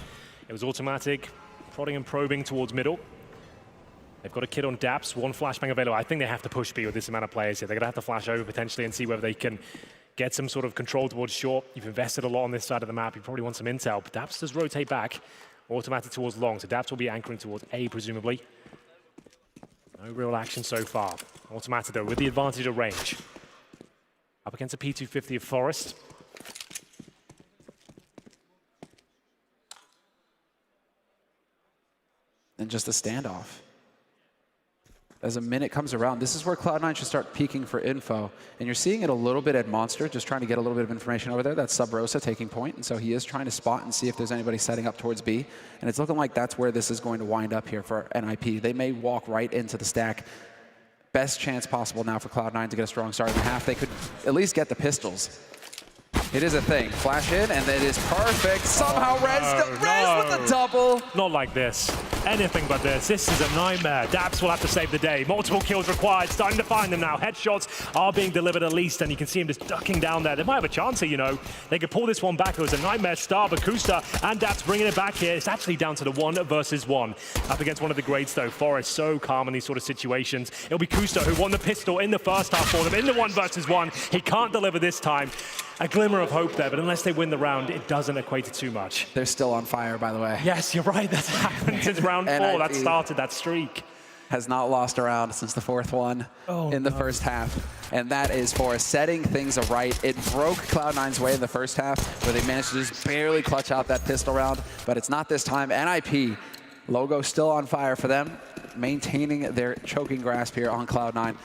Speaker 1: It was automatic, prodding and probing towards middle. They've got a kid on Daps, one flashbang available. I think they have to push B with this amount of players here. They're going to have to flash over potentially and see whether they can get some sort of control towards short. You've invested a lot on this side of the map. You probably want some intel, but Daps does rotate back. Automatic towards long, so Daps will be anchoring towards A, presumably. No real action so far. Automatic, though, with the advantage of range. Up against a P250 of Forest.
Speaker 2: And just a standoff. As a minute comes around, this is where Cloud9 should start peeking for info. And you're seeing it a little bit at Monster, just trying to get a little bit of information over there. That's Sub Rosa taking point, and so he is trying to spot and see if there's anybody setting up towards B. And it's looking like that's where this is going to wind up here for NiP. They may walk right into the stack. Best chance possible now for Cloud9 to get a strong start in the half. They could at least get the pistols. It is a thing. Flash in, and it is perfect. Somehow Rez with the double.
Speaker 1: Not like this. Anything but this. This is a nightmare. Daps will have to save the day. Multiple kills required. Starting to find them now. Headshots are being delivered at least, and you can see him just ducking down there. They might have a chance here, you know. They could pull this one back. It was a nightmare start, but Kusta and Daps bringing it back here. It's actually down to the 1 versus 1. Up against one of the greats, though. Forest so calm in these sort of situations. It'll be Kusta who won the pistol in the first half for them. In the 1 versus 1. He can't deliver this time. A glimmer of hope there, but unless they win the round, it doesn't equate to too much.
Speaker 2: They're still on fire, by the way.
Speaker 1: Yes, you're right. That's happened since round 4. That started that streak.
Speaker 2: Has not lost a round since the 4th one in the first half. And that is for setting things right. It broke Cloud9's way in the first half, where they managed to just barely clutch out that pistol round. But it's not this time. NiP, logo still on fire for them, maintaining their choking grasp here on Cloud9.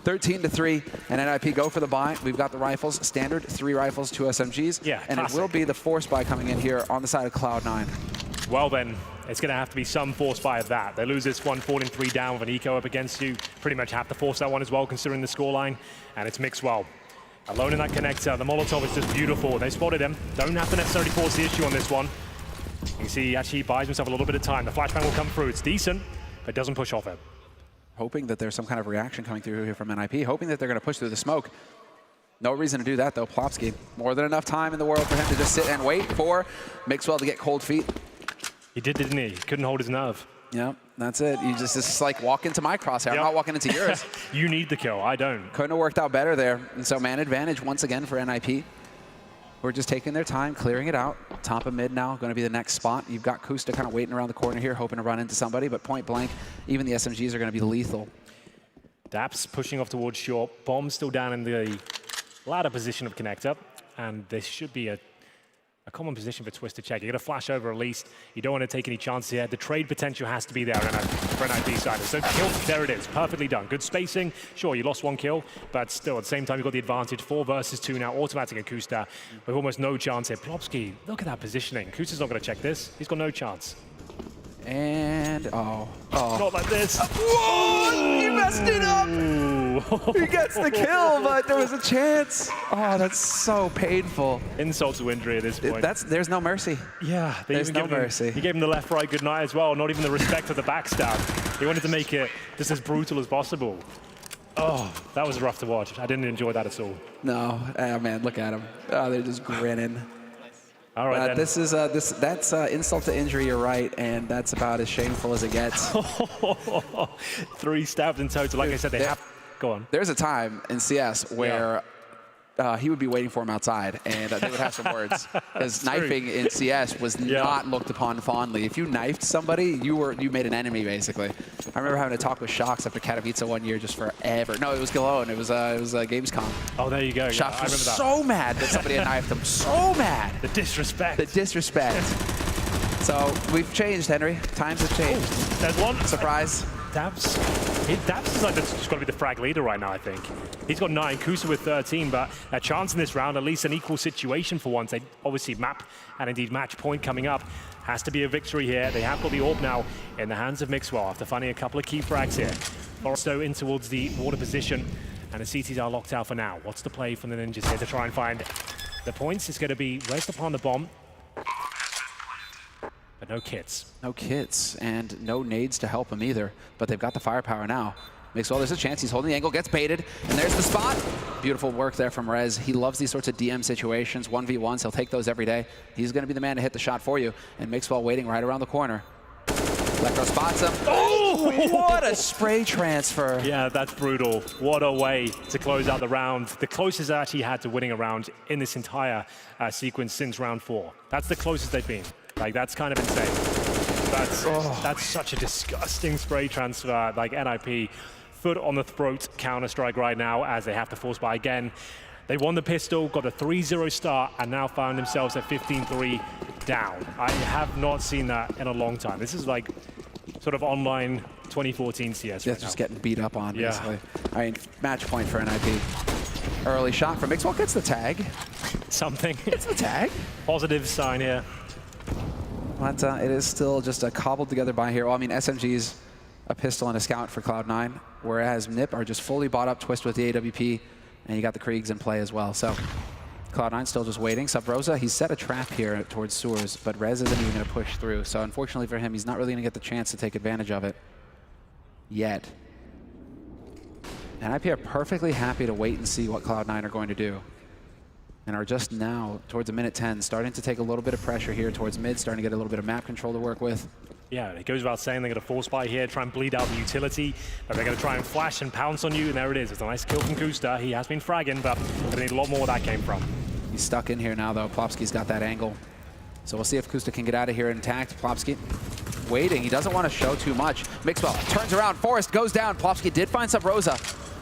Speaker 2: 13-3, and NiP go for the buy. We've got the rifles, standard 3 rifles, 2 SMGs.
Speaker 1: Yeah,
Speaker 2: and
Speaker 1: classic.
Speaker 2: It will be the force buy coming in here on the side of Cloud9.
Speaker 1: Well then, it's going to have to be some force buy of that. They lose this one, falling 3 down with an eco up against you. Pretty much have to force that one as well, considering the scoreline, and it's mixed well. Alone in that connector, the Molotov is just beautiful. They spotted him. Don't have to necessarily force the issue on this one. You can see he actually buys himself a little bit of time. The flashbang will come through. It's decent, but doesn't push off it.
Speaker 2: Hoping that there's some kind of reaction coming through here from NiP, hoping that they're going to push through the smoke. No reason to do that, though. Plopsky, more than enough time in the world for him to just sit and wait for Mixwell to get cold feet.
Speaker 1: He did, didn't he? Couldn't hold his nerve.
Speaker 2: Yep, that's it. You just like walk into my crosshair. I'm not walking into yours.
Speaker 1: You need the kill. I don't.
Speaker 2: Couldn't have worked out better there. And so man advantage once again for NiP. We're just taking their time, clearing it out. Top of mid now, going to be the next spot. You've got Kusta kind of waiting around the corner here, hoping to run into somebody, but point blank, even the SMGs are going to be lethal.
Speaker 1: Daps pushing off towards short. Bomb still down in the ladder position of connector, and this should be a common position for Twist to check. You're going to flash over at least. You don't want to take any chances here. The trade potential has to be there for NiP side. So kill, there it is. Perfectly done. Good spacing. Sure, you lost 1 kill, but still, at the same time, you've got the advantage. 4 versus 2 now. Automatic and Kusta with almost no chance here. Plopsky, look at that positioning. Kusta's not going to check this. He's got no chance.
Speaker 2: And,
Speaker 1: Not like this.
Speaker 2: Whoa! He messed it up! He gets the kill, but there was a chance. Oh, that's so painful.
Speaker 1: Insult to injury at this point.
Speaker 2: There's no mercy.
Speaker 1: Yeah,
Speaker 2: there's no mercy.
Speaker 1: He gave him the left-right goodnight as well, not even the respect of the backstab. He wanted to make it just as brutal as possible. Oh, that was rough to watch. I didn't enjoy that at all.
Speaker 2: No, oh man, look at them. Oh, they're just grinning.
Speaker 1: All right,
Speaker 2: then. That's insult to injury, you're right, and that's about as shameful as it gets.
Speaker 1: 3 stabs in total. Like I said, they have... Go on.
Speaker 2: There's a time in CS where he would be waiting for him outside, and they would have some words. Because knifing in CS was not looked upon fondly. If you knifed somebody, you made an enemy, basically. I remember having a talk with Shox after Katowice one year just forever. No, it was Galone. It was Gamescom.
Speaker 1: Oh, there you go.
Speaker 2: Shox was so mad that somebody had knifed him. So mad.
Speaker 1: The disrespect.
Speaker 2: The disrespect. So we've changed, Henry. Times have changed.
Speaker 1: Ooh, there's one.
Speaker 2: Surprise.
Speaker 1: Dabs. Dabs is like just got to be the frag leader right now, I think. He's got 9, Kusa with 13, but a chance in this round, at least an equal situation for once. They obviously map and indeed match point coming up. Has to be a victory here. They have got the orb now in the hands of Mixwell after finding a couple of key frags here. Forresto in towards the water position, and the CTs are locked out for now. What's the play from the Ninjas here to try and find the points? It's going to be rest upon the bomb. But no kits.
Speaker 2: No kits, and no nades to help him either. But they've got the firepower now. Mixwell, there's a chance. He's holding the angle, gets baited, and there's the spot. Beautiful work there from Rez. He loves these sorts of DM situations, 1v1s. He'll take those every day. He's going to be the man to hit the shot for you. And Mixwell waiting right around the corner. Electro spots him. Oh, what a spray transfer.
Speaker 1: Yeah, that's brutal. What a way to close out the round. The closest I actually had to winning a round in this entire sequence since round 4. That's the closest they've been. Like, that's kind of insane. That's such a disgusting spray transfer. Like, NiP, foot on the throat Counter-Strike right now as they have to force buy again. They won the pistol, got a 3-0 start, and now found themselves at 15-3 down. I have not seen that in a long time. This is like sort of online 2014 CS right
Speaker 2: just
Speaker 1: now.
Speaker 2: getting beat up on, basically. I mean, match point for NiP. Early shot from Mixwell, gets the tag.
Speaker 1: Something.
Speaker 2: It's the tag.
Speaker 1: Positive sign here.
Speaker 2: But it is still just a cobbled together buy here. Well, I mean, SMG's a pistol and a scout for Cloud9, whereas NiP are just fully bought up, Twist with the AWP, and you got the Kriegs in play as well. So Cloud9 still just waiting. Sub Rosa, he set a trap here towards sewers, but Rez isn't even going to push through. So unfortunately for him, he's not really going to get the chance to take advantage of it yet. And NiP are perfectly happy to wait and see what Cloud9 are going to do. And are just now, towards a minute 10, starting to take a little bit of pressure here towards mid, starting to get a little bit of map control to work with.
Speaker 1: Yeah, it goes without saying they're going to force buy here, try and bleed out the utility, but they're going to try and flash and pounce on you, and there it is. It's a nice kill from Kusta. He has been fragging, but going to need a lot more where that came from.
Speaker 2: He's stuck in here now, though. Plopsky's got that angle. So we'll see if Kusta can get out of here intact. Plopsky waiting. He doesn't want to show too much. Mixwell turns around. Forrest goes down. Plopsky did find Sub Rosa,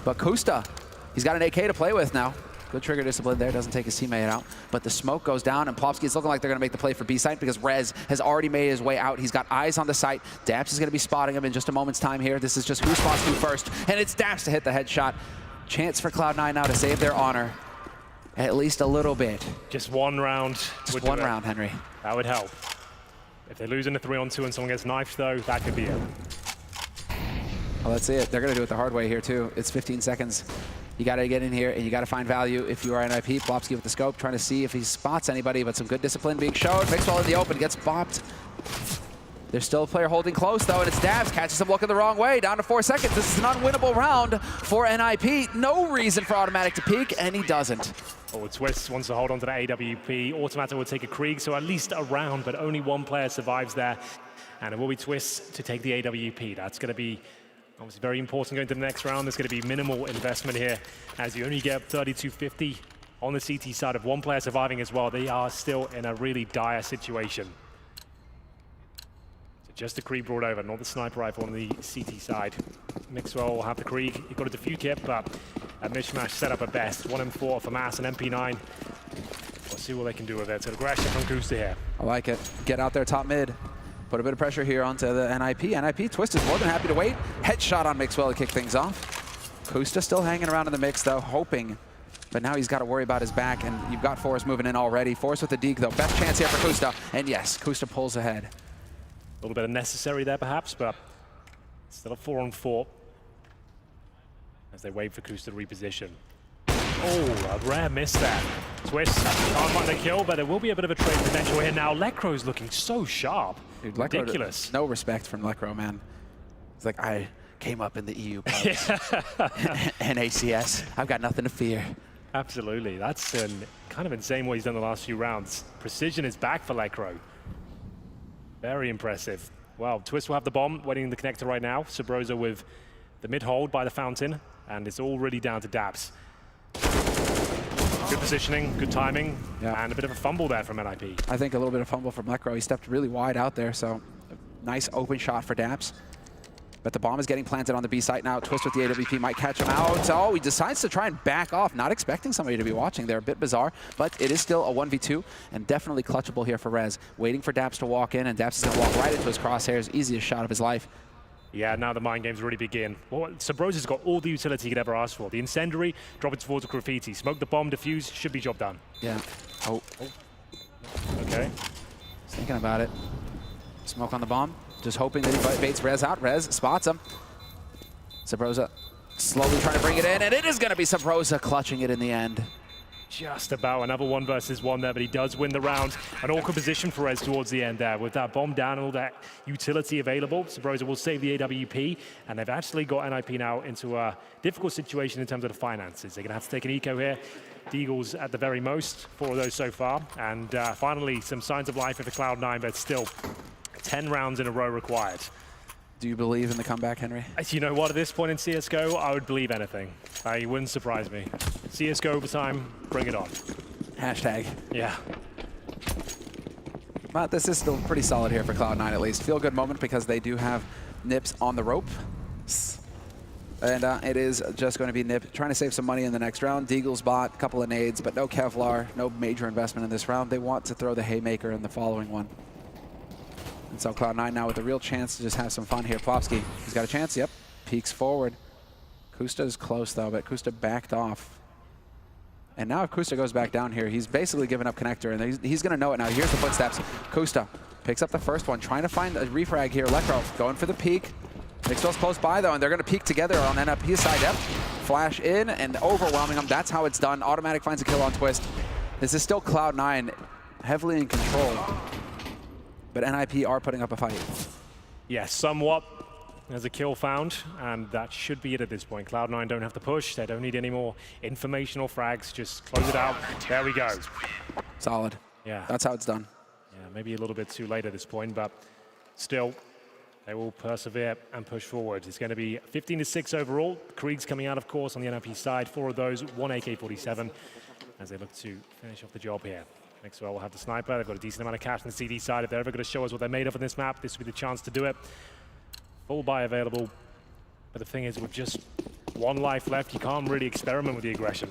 Speaker 2: but Kusta, he's got an AK to play with now. Good trigger discipline there, doesn't take his teammate out. But the smoke goes down, and Plopsky is looking like they're going to make the play for B site because Rez has already made his way out. He's got eyes on the site. Daps is going to be spotting him in just a moment's time here. This is just who spots who first, and it's Daps to hit the headshot. Chance for Cloud9 now to save their honor, at least a little bit.
Speaker 1: Just one round.
Speaker 2: Just one round, Henry.
Speaker 1: That would help. If they lose in a 3-on-2 and someone gets knifed, though, that could be it.
Speaker 2: Well, that's it. They're going to do it the hard way here, too. It's 15 seconds. You got to get in here, and you got to find value if you are NiP. Plopsky with the scope, trying to see if he spots anybody, but some good discipline being shown. Mixwell in the open, gets bopped. There's still a player holding close, though, and it's Dabs. Catches him looking the wrong way. Down to 4 seconds. This is an unwinnable round for NiP. No reason for Automatic to peek, and he doesn't.
Speaker 1: Oh, Twist wants to hold on to the AWP. Automatic will take a Krieg, so at least a round, but only one player survives there. And it will be Twist to take the AWP. That's going to be obviously very important going to the next round. There's going to be minimal investment here as you only get 3250 on the CT side of one player surviving as well. They are still in a really dire situation. So just the Krieg brought over, not the sniper rifle on the CT side. Mixwell will have the Krieg. He got a defuse kit, but a mishmash setup at best. 1M4 for Mass and MP9. We'll see what they can do with it. So aggression from Kusta here.
Speaker 2: I like it. Get out there top mid. Put a bit of pressure here onto the NiP. NiP, Twist is more than happy to wait. Headshot on Mixwell to kick things off. Kusta still hanging around in the mix, though, hoping. But now he's got to worry about his back, and you've got Forrest moving in already. Forrest with the deke, though. Best chance here for Kusta. And yes, Kusta pulls ahead.
Speaker 1: A little bit unnecessary there, perhaps, but still a 4-on-4 as they wait for Kusta to reposition. Oh, a rare miss there. Twist can't find the kill, but there will be a bit of a trade potential here now. Lekro's looking so sharp.
Speaker 2: Dude,
Speaker 1: ridiculous.
Speaker 2: No respect from Lekro, man. It's like, I came up in the EU pubs and ACS. I've got nothing to fear.
Speaker 1: Absolutely. That's kind of insane what he's done the last few rounds. Precision is back for Lekro. Very impressive. Well, Twist will have the bomb waiting in the connector right now. Subrosa with the mid hold by the fountain, and it's all really down to Dabs. Good positioning, good timing,
Speaker 2: Yeah.
Speaker 1: and a bit of a fumble there from NiP.
Speaker 2: I think a little bit of fumble from Lekro. He stepped really wide out there, so nice open shot for Daps. But the bomb is getting planted on the B site now. Twist with the AWP might catch him out. Oh, he decides to try and back off, not expecting somebody to be watching. They're a bit bizarre, but it is still a 1v2 and definitely clutchable here for Rez. Waiting for Daps to walk in, and Daps is going to walk right into his crosshairs. Easiest shot of his life.
Speaker 1: Yeah, now the mind games really begin. Well, Sabrosa's got all the utility he could ever ask for. The incendiary, drop it towards the graffiti. Smoke the bomb, defuse, should be job done.
Speaker 2: Yeah. Oh.
Speaker 1: Okay.
Speaker 2: He's thinking about it. Smoke on the bomb. Just hoping that he baits Rez out. Rez spots him. Sabrosa slowly trying to bring it in, and it is going to be Sabrosa clutching it in the end.
Speaker 1: Just about another 1 versus 1 there, but he does win the round. An awkward position for Rez towards the end there. With that bomb down and all that utility available, Sabrosa will save the AWP, and they've actually got NiP now into a difficult situation in terms of the finances. They're going to have to take an eco here. Deagles at the very most, 4 of those so far. And finally, some signs of life for the Cloud9, but still 10 rounds in a row required.
Speaker 2: Do you believe in the comeback, Henry?
Speaker 1: You know what, at this point in CSGO, I would believe anything. It wouldn't surprise me. CSGO overtime, bring it on.
Speaker 2: Hashtag.
Speaker 1: Yeah.
Speaker 2: But this is still pretty solid here for Cloud9 at least. Feel good moment because they do have NiPs on the rope. And it is just going to be NiP trying to save some money in the next round. Deagles bot, a couple of nades, but no Kevlar, no major investment in this round. They want to throw the haymaker in the following one. And so Cloud9 now with a real chance to just have some fun here. Plopsky, he's got a chance, yep. Peeks forward. Kusta is close though, but Kusta backed off. And now if Kusta goes back down here, he's basically given up connector, and he's gonna know it now. Here's the footsteps. Kusta picks up the first one, trying to find a refrag here. Lekro going for the peek. Mixwell's close by though, and they're gonna peek together on NiP's side. Yep. Flash in and overwhelming them. That's how it's done. Automatic finds a kill on Twist. This is still Cloud9 heavily in control. But NiP are putting up a fight.
Speaker 1: Yeah, somewhat. There's a kill found, and that should be it at this point. Cloud9 don't have to push. They don't need any more informational frags. Just close it out. There we go.
Speaker 2: Solid.
Speaker 1: Yeah.
Speaker 2: That's how it's done.
Speaker 1: Yeah, maybe a little bit too late at this point, but still, they will persevere and push forward. It's going to be 15-6 overall. Krieg's coming out, of course, on the NiP side. 4 of those, 1 AK-47, as they look to finish off the job here. Mixwell will have the sniper. They've got a decent amount of cash on the CD side. If they're ever going to show us what they're made of on this map, this will be the chance to do it. Full buy available. But the thing is, with just 1 life left, you can't really experiment with the aggression.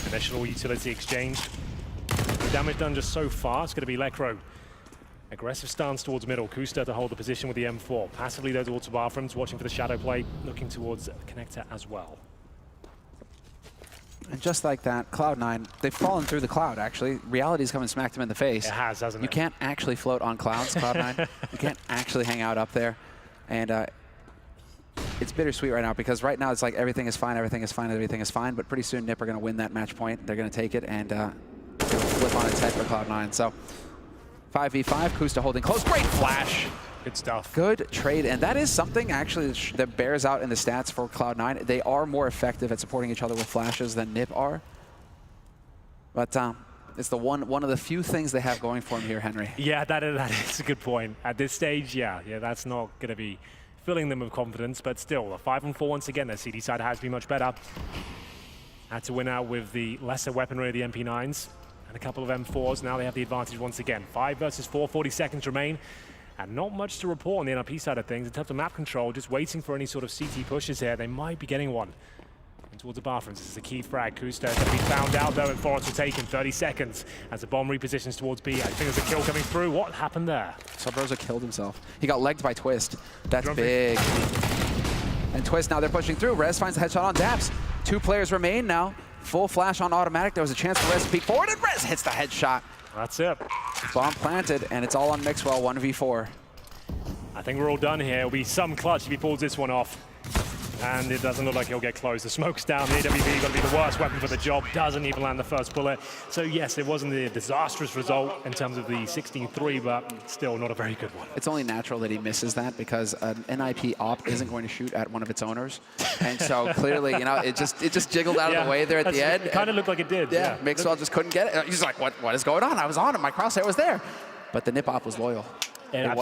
Speaker 1: Initial utility exchange. The damage done just so far. It's going to be Lekro. Aggressive stance towards middle. Kusta to hold the position with the M4. Passively though towards the bathrooms, watching for the shadow play, looking towards the connector as well.
Speaker 2: And just like that, Cloud9, they've fallen through the cloud, actually. Reality's come and smacked them in the face.
Speaker 1: It has, hasn't it?
Speaker 2: You can't actually float on clouds, Cloud9. You can't actually hang out up there. And it's bittersweet right now, because right now it's like everything is fine, everything is fine, everything is fine, but pretty soon NiP are going to win that match point. They're going to take it and flip on its head for Cloud9. So 5v5, Kusta holding close. Great flash.
Speaker 1: Good stuff.
Speaker 2: Good trade, and that is something actually that bears out in the stats for Cloud9. They are more effective at supporting each other with flashes than NiP are. But it's the one of the few things they have going for them here, Henry.
Speaker 1: Yeah, that is a good point. At this stage, yeah, that's not going to be filling them with confidence, but still, a 5-on-4 once again. Their CD side has been much better. Had to win out with the lesser weaponry of the MP9s and a couple of M4s. Now they have the advantage once again. 5 versus 4, 40 seconds remain. And not much to report on the NiP side of things in terms of map control, just waiting for any sort of CT pushes here. They might be getting one. And towards the bathrooms, this is a key frag. Kusta is going to be found out though, and Forrest will take him 30 seconds as the bomb repositions towards B. I think there's a kill coming through. What happened there?
Speaker 2: Sabrosa killed himself. He got legged by Twist. That's big. And Twist, now they're pushing through. Rez finds the headshot on Daps. 2 players remain now. Full flash on automatic. There was a chance for Rez to peek forward, and Rez hits the headshot.
Speaker 1: That's it.
Speaker 2: Bomb planted, and it's all on Mixwell, 1v4.
Speaker 1: I think we're all done here. It'll be some clutch if he pulls this one off. And it doesn't look like he'll get close. The smoke's down. The AWP got to be the worst weapon for the job. Doesn't even land the first bullet. So yes, it wasn't a disastrous result in terms of the 16-3, but still not a very good one.
Speaker 2: It's only natural that he misses that, because an NiP op isn't going to shoot at one of its owners. And so clearly, you know, it just jiggled out of the way there at the end.
Speaker 1: It kind of looked like it did.
Speaker 2: Yeah, Mixwell just couldn't get it. He's like, what is going on? I was on it. My crosshair was there. But the NiP op was loyal. It wasn't